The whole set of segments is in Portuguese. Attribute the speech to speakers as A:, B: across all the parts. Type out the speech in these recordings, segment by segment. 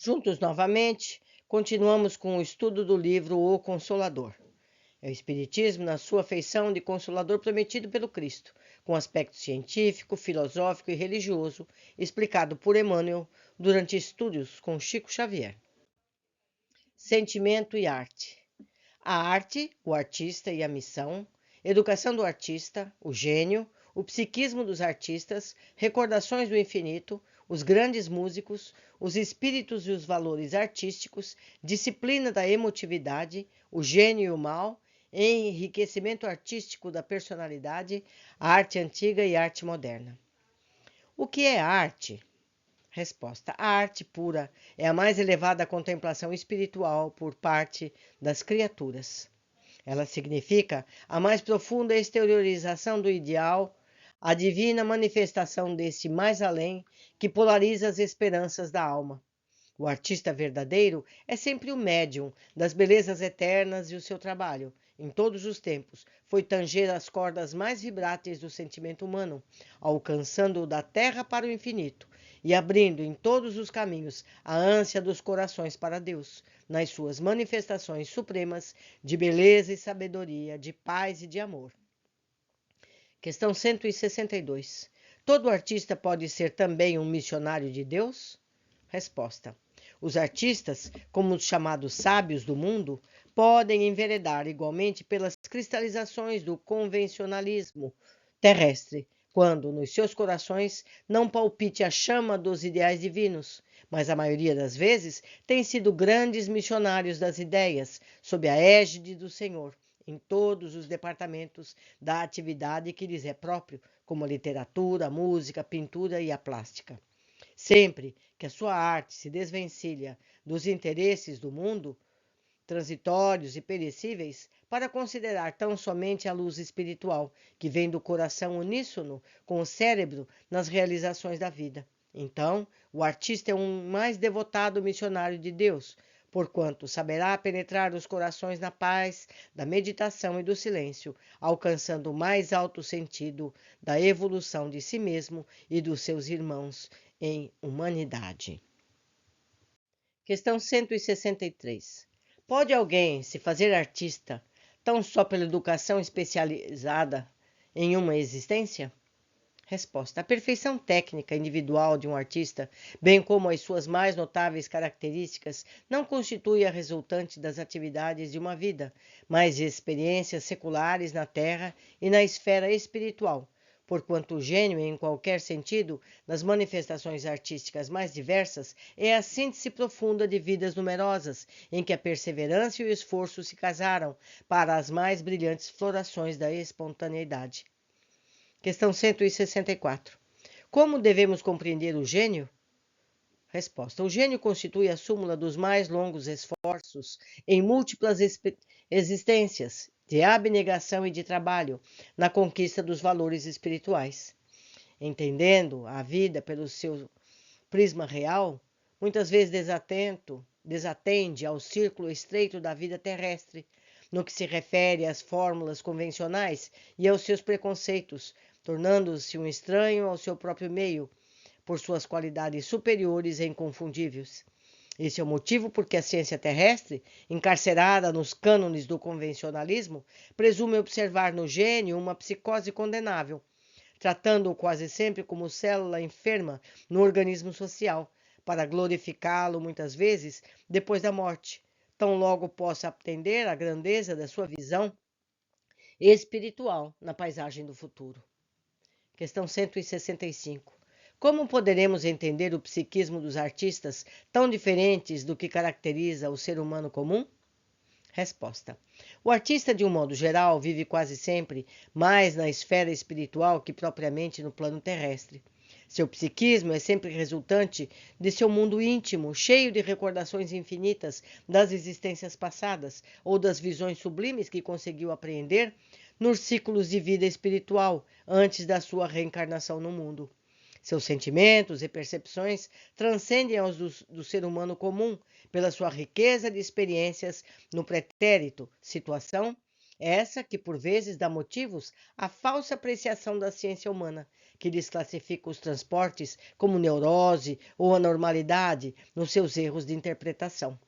A: Juntos novamente, continuamos com o estudo do livro O Consolador. É o Espiritismo na sua feição de Consolador prometido pelo Cristo, com aspecto científico, filosófico e religioso, explicado por Emmanuel durante estudos com Chico Xavier. Sentimento e arte. A arte, o artista e a missão, educação do artista, o gênio, o psiquismo dos artistas, recordações do infinito, os grandes músicos, os espíritos e os valores artísticos, disciplina da emotividade, o gênio e o mal, enriquecimento artístico da personalidade, a arte antiga e a arte moderna. O que é arte? Resposta: a arte pura é a mais elevada contemplação espiritual por parte das criaturas. Ela significa a mais profunda exteriorização do ideal, a divina manifestação desse mais além que polariza as esperanças da alma. O artista verdadeiro é sempre o médium das belezas eternas e o seu trabalho, em todos os tempos, foi tanger as cordas mais vibráteis do sentimento humano, alcançando-o da terra para o infinito e abrindo em todos os caminhos a ânsia dos corações para Deus, nas suas manifestações supremas de beleza e sabedoria, de paz e de amor. Questão 162. Todo artista pode ser também um missionário de Deus? Resposta: os artistas, como os chamados sábios do mundo, podem enveredar igualmente pelas cristalizações do convencionalismo terrestre, quando nos seus corações não palpite a chama dos ideais divinos, mas a maioria das vezes têm sido grandes missionários das ideias, sob a égide do Senhor, em todos os departamentos da atividade que lhes é próprio, como a literatura, a música, a pintura e a plástica. Sempre que a sua arte se desvencilha dos interesses do mundo, transitórios e perecíveis, para considerar tão somente a luz espiritual, que vem do coração uníssono com o cérebro nas realizações da vida. Então, o artista é um mais devotado missionário de Deus, porquanto saberá penetrar os corações na paz da meditação e do silêncio, alcançando o mais alto sentido da evolução de si mesmo e dos seus irmãos em humanidade. Questão 163. Pode alguém se fazer artista tão só pela educação especializada em uma existência? Resposta: a perfeição técnica individual de um artista, bem como as suas mais notáveis características, não constitui a resultante das atividades de uma vida, mas de experiências seculares na terra e na esfera espiritual, porquanto o gênio, em qualquer sentido, nas manifestações artísticas mais diversas, é a síntese profunda de vidas numerosas, em que a perseverança e o esforço se casaram para as mais brilhantes florações da espontaneidade. Questão 164. Como devemos compreender o gênio? Resposta: o gênio constitui a súmula dos mais longos esforços em múltiplas existências de abnegação e de trabalho na conquista dos valores espirituais. Entendendo a vida pelo seu prisma real, muitas vezes desatende ao círculo estreito da vida terrestre, no que se refere às fórmulas convencionais e aos seus preconceitos, tornando-se um estranho ao seu próprio meio, por suas qualidades superiores e inconfundíveis. Esse é o motivo por que a ciência terrestre, encarcerada nos cânones do convencionalismo, presume observar no gênio uma psicose condenável, tratando-o quase sempre como célula enferma no organismo social, para glorificá-lo muitas vezes depois da morte, tão logo possa atender à grandeza da sua visão espiritual na paisagem do futuro. Questão 165. Como poderemos entender o psiquismo dos artistas tão diferentes do que caracteriza o ser humano comum? Resposta: o artista, de um modo geral, vive quase sempre mais na esfera espiritual que propriamente no plano terrestre. Seu psiquismo é sempre resultante de seu mundo íntimo, cheio de recordações infinitas das existências passadas ou das visões sublimes que conseguiu apreender nos ciclos de vida espiritual antes da sua reencarnação no mundo. Seus sentimentos e percepções transcendem os do ser humano comum pela sua riqueza de experiências no pretérito, situação essa que por vezes dá motivos à falsa apreciação da ciência humana, que lhes classifica os transportes como neurose ou anormalidade nos seus erros de interpretação.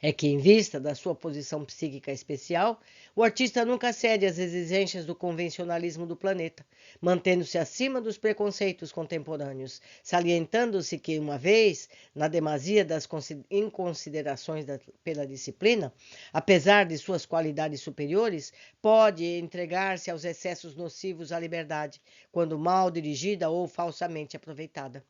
A: É que, em vista da sua posição psíquica especial, o artista nunca cede às exigências do convencionalismo do planeta, mantendo-se acima dos preconceitos contemporâneos, salientando-se que, uma vez, na demasia das inconsiderações pela disciplina, apesar de suas qualidades superiores, pode entregar-se aos excessos nocivos à liberdade, quando mal dirigida ou falsamente aproveitada.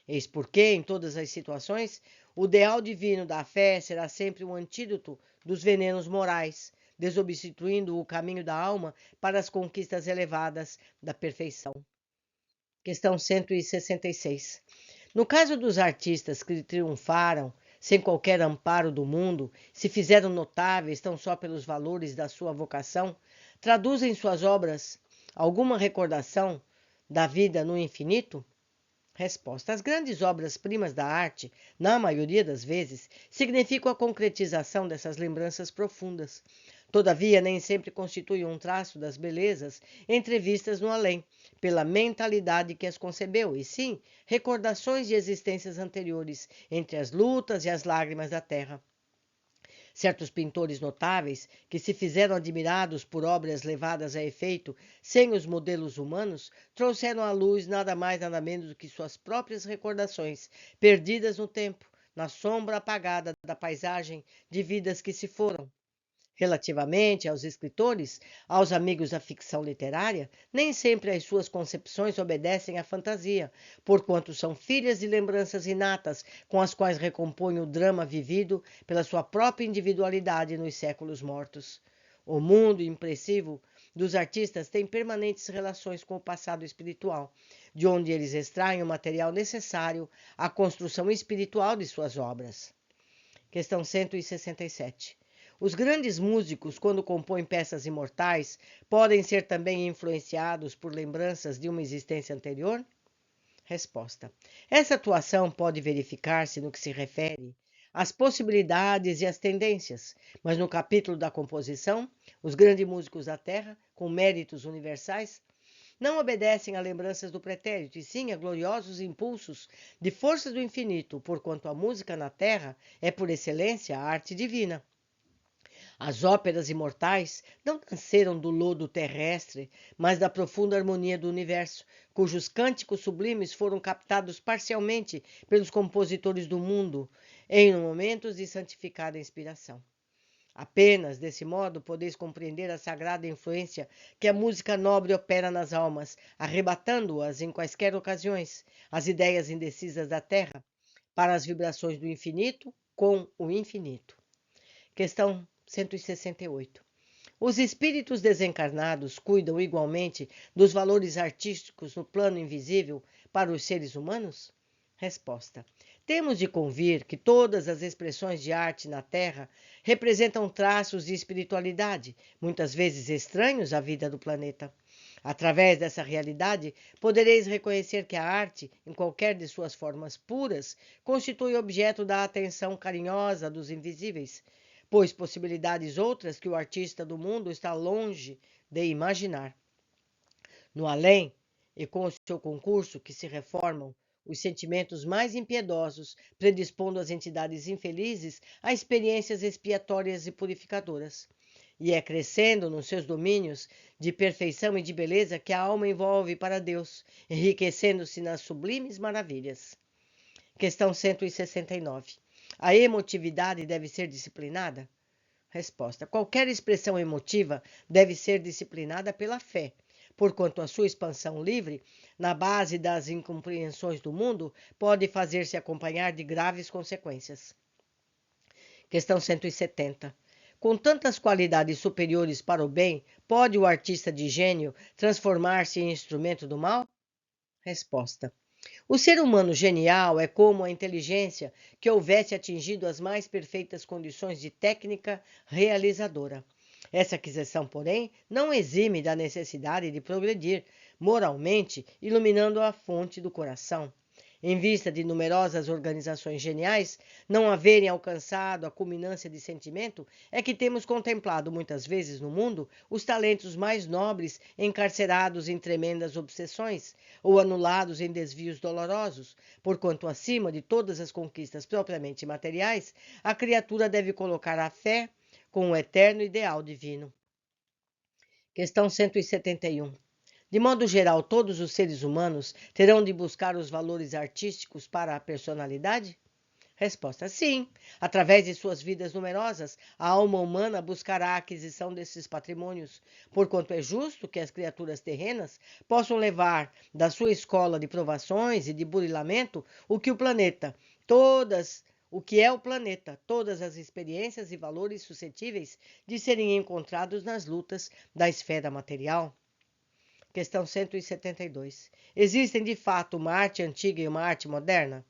A: Eis porque, em todas as situações, o ideal divino da fé será sempre um antídoto dos venenos morais, desobstruindo o caminho da alma para as conquistas elevadas da perfeição. Questão 166. No caso dos artistas que triunfaram sem qualquer amparo do mundo, se fizeram notáveis tão só pelos valores da sua vocação, traduzem suas obras alguma recordação da vida no infinito? Resposta. As grandes obras-primas da arte, na maioria das vezes, significam a concretização dessas lembranças profundas. Todavia, nem sempre constituem um traço das belezas entrevistas no além, pela mentalidade que as concebeu, e sim recordações de existências anteriores, entre as lutas e as lágrimas da terra. Certos pintores notáveis, que se fizeram admirados por obras levadas a efeito sem os modelos humanos, trouxeram à luz nada mais nada menos do que suas próprias recordações, perdidas no tempo, na sombra apagada da paisagem de vidas que se foram. Relativamente aos escritores, aos amigos da ficção literária, nem sempre as suas concepções obedecem à fantasia, porquanto são filhas de lembranças inatas com as quais recompõem o drama vivido pela sua própria individualidade nos séculos mortos. O mundo impressivo dos artistas tem permanentes relações com o passado espiritual, de onde eles extraem o material necessário à construção espiritual de suas obras. Questão 167. Os grandes músicos, quando compõem peças imortais, podem ser também influenciados por lembranças de uma existência anterior? Resposta. Essa atuação pode verificar-se no que se refere às possibilidades e às tendências, mas no capítulo da composição, os grandes músicos da Terra, com méritos universais, não obedecem a lembranças do pretérito, e sim a gloriosos impulsos de forças do infinito, porquanto a música na Terra é, por excelência, a arte divina. As óperas imortais não nasceram do lodo terrestre, mas da profunda harmonia do universo, cujos cânticos sublimes foram captados parcialmente pelos compositores do mundo em momentos de santificada inspiração. Apenas desse modo podeis compreender a sagrada influência que a música nobre opera nas almas, arrebatando-as em quaisquer ocasiões, as ideias indecisas da terra, para as vibrações do infinito com o infinito. Questão 168. Os espíritos desencarnados cuidam igualmente dos valores artísticos no plano invisível para os seres humanos? Resposta. Temos de convir que todas as expressões de arte na Terra representam traços de espiritualidade, muitas vezes estranhos à vida do planeta. Através dessa realidade, podereis reconhecer que a arte, em qualquer de suas formas puras, constitui objeto da atenção carinhosa dos invisíveis, pois possibilidades outras que o artista do mundo está longe de imaginar. No além, e com o seu concurso que se reformam os sentimentos mais impiedosos, predispondo as entidades infelizes a experiências expiatórias e purificadoras. E é crescendo nos seus domínios de perfeição e de beleza que a alma envolve para Deus, enriquecendo-se nas sublimes maravilhas. Questão 169. A emotividade deve ser disciplinada? Resposta. Qualquer expressão emotiva deve ser disciplinada pela fé, porquanto a sua expansão livre, na base das incompreensões do mundo, pode fazer-se acompanhar de graves consequências. Questão 170. Com tantas qualidades superiores para o bem, pode o artista de gênio transformar-se em instrumento do mal? Resposta. O ser humano genial é como a inteligência que houvesse atingido as mais perfeitas condições de técnica realizadora. Essa aquisição, porém, não exime da necessidade de progredir moralmente, iluminando a fonte do coração. Em vista de numerosas organizações geniais não haverem alcançado a culminância de sentimento, é que temos contemplado muitas vezes no mundo os talentos mais nobres encarcerados em tremendas obsessões ou anulados em desvios dolorosos, porquanto acima de todas as conquistas propriamente materiais, a criatura deve colocar a fé com o eterno ideal divino. Questão 171. De modo geral, todos os seres humanos terão de buscar os valores artísticos para a personalidade? Resposta: sim. Através de suas vidas numerosas, a alma humana buscará a aquisição desses patrimônios, porquanto é justo que as criaturas terrenas possam levar da sua escola de provações e de burilamento o que é o planeta, todas as experiências e valores suscetíveis de serem encontrados nas lutas da esfera material. Questão 172. Existem de fato uma arte antiga e uma arte moderna?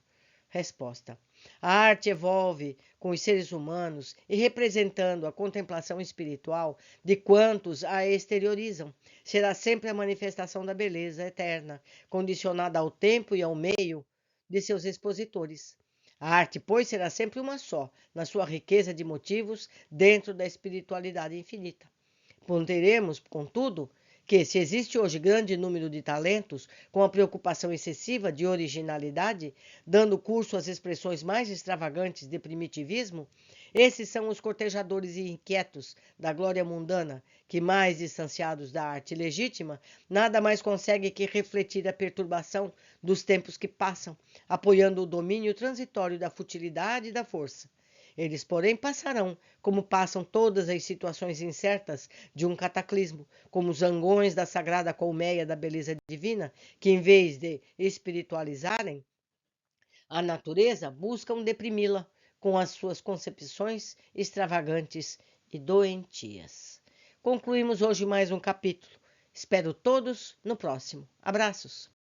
A: Resposta: a arte evolve com os seres humanos e representando a contemplação espiritual de quantos a exteriorizam. Será sempre a manifestação da beleza eterna, condicionada ao tempo e ao meio de seus expositores. A arte, pois, será sempre uma só, na sua riqueza de motivos, dentro da espiritualidade infinita. Ponderemos, contudo, que, se existe hoje grande número de talentos com a preocupação excessiva de originalidade, dando curso às expressões mais extravagantes de primitivismo, esses são os cortejadores inquietos da glória mundana, que, mais distanciados da arte legítima, nada mais conseguem que refletir a perturbação dos tempos que passam, apoiando o domínio transitório da futilidade e da força. Eles, porém, passarão, como passam todas as situações incertas de um cataclismo, como os zangões da sagrada colmeia da beleza divina, que, em vez de espiritualizarem a natureza, buscam deprimi-la com as suas concepções extravagantes e doentias. Concluímos hoje mais um capítulo. Espero todos no próximo. Abraços!